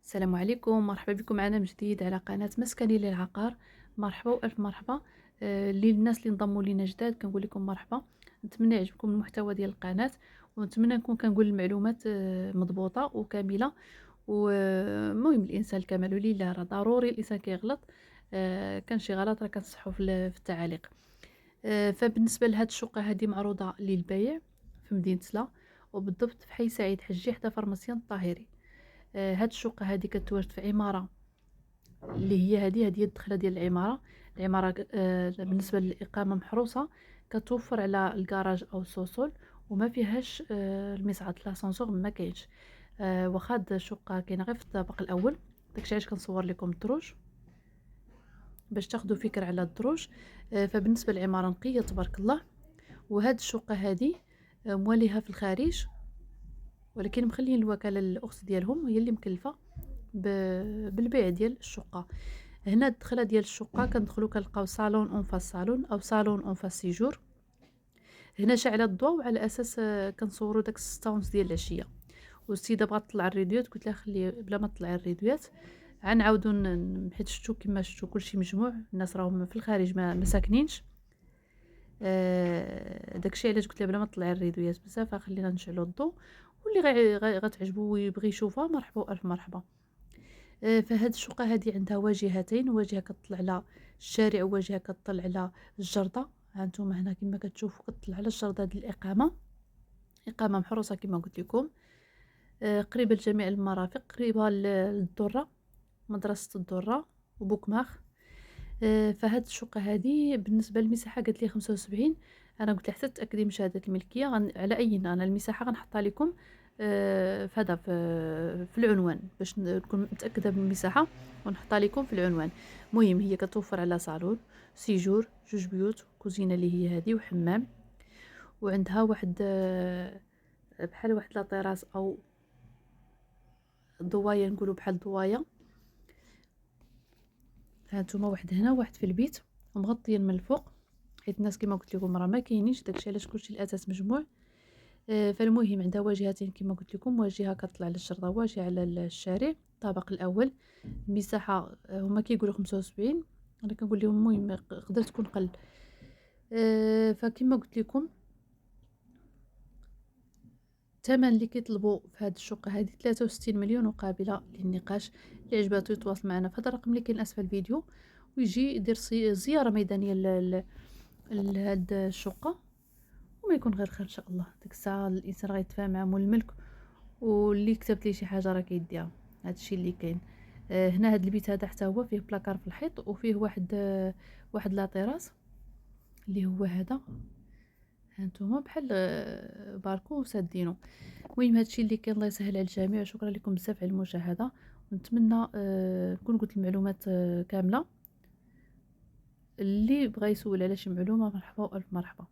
السلام عليكم، مرحبا بكم معنا من جديد على قناة مسكني للعقار. مرحبا والف مرحبا. للناس اللي انضموا لينا جداد كنقول لكم مرحبا. نتمنى يعجبكم المحتوى ديال القناة، ونتمنى نكون كنقول المعلومات مضبوطة وكاملة. ومهم الانسان الكمال لله، راه ضروري الانسان كيغلط. كان شي غلط راه كنصحوا في التعاليق. فبالنسبة لهاد الشقة هذه معروضة للبيع في مدينة سلا، وبالضبط في حي سعيد حجي حدا فارماسيان الطاهري. هاد الشقة هادي كتواجد في عمارة اللي هي هي الدخلة ديال العمارة بالنسبة للإقامة محروسة، كتوفر على الكراج أو السوسول، وما فيهاش المصعد لاسانسور ما كاينش. واخا هاد الشقة كاينة غير في الطابق الأول، داكشي علاش كنصور لكم الدروج باش تاخدوا فكرة على الدروج. فبالنسبة للعمارة نقية تبارك الله. وهاد الشقة هادي مواليها في الخارج، ولكن مخليين الوكالة الأخت ديالهم هي اللي مكلفة بالبيع ديال الشقة. هنا الدخله ديال الشقه كندخلوا كنلقاو صالون اون فاس صالون او صالون اون فاس سيجور. هنا شاعله الضوء على اساس كنصوروا داك 6 ونص ديال العشيه. والسيده بغات تطلع الريديوات، قلت لها خلي بلا ما تطلعي الريديوات، غنعاودوا حيت شفتوا كما شفتوا كلشي مجموع، الناس راهم في الخارج ما ساكنينش. داكشي علاش قلت لها بلا ما تطلعي الريديوات بزاف، خلينا نشعلوا الضوء، واللي غتعجبو ويبغي يشوفها مرحبا والف مرحبا. فهاد الشقة هادي عندها واجهتين، واجهة كتطلع على الشارع وواجهة كتطلع على الجردة. هانتوما هنا كما كتشوفوا كتطلع على الجردة ديال الإقامة، إقامة محروسة كما قلت لكم. قريبة لجميع المرافق، قريبة للدرة، مدرسة الدرة وبوكماخ. فهاد الشقة هادي بالنسبة للمساحة قالت لي 75. انا قلت لها حتى تاكدي من شهادة الملكية على اي انا المساحة غنحطها لكم في هذا في العنوان باش نكون متأكدة من المساحة، ونحطها لكم في العنوان. مهم هي كتوفر على صالون سيجور، جوج بيوت، كوزينة اللي هي هذه وحمام، وعندها واحد بحال واحد لا طيراس او ضوايه، نقولوا بحال ضوايه. هانتوما واحد هنا واحد في البيت ومغطيين من الفوق، حيت الناس كما قلت لكم راه ما كاينينش، داكشي علاش كلشي الاساس مجموع. فالمهم عندها واجهتين كما قلت لكم، واجهه كتطلع للشرطه، واجهه على الشارع الطابق الاول. المساحه هما كيقولوا 75، انا كنقول لهم المهم يقدر تكون قل. فكما قلت لكم الثمن اللي كيطلبوا في هذه الشقه هذه 63 مليون وقابله للنقاش. اللي عجباتو يتواصل معنا في هذا الرقم اللي كاين اسفل الفيديو، ويجي يدير زياره ميدانيه لهاد الشقه، وما يكون غير خير ان شاء الله. ديك الساعه الانسان غيتفاهم مع مول الملك، واللي كتبت لي شي حاجه راه كيديها. هادشي اللي كاين. هنا هاد البيت هذا حتى هو فيه بلاكار في الحيط، وفيه واحد لا طيراس اللي هو هذا. هانتوما بحال باركو وسادينو. المهم هادشي اللي كاين، الله يسهل على الجميع. شكرا لكم بزاف على المشاهده، ونتمنى نكون قلت المعلومات كامله. اللي بغى يسول على شي معلومه مرحبا والف مرحبا.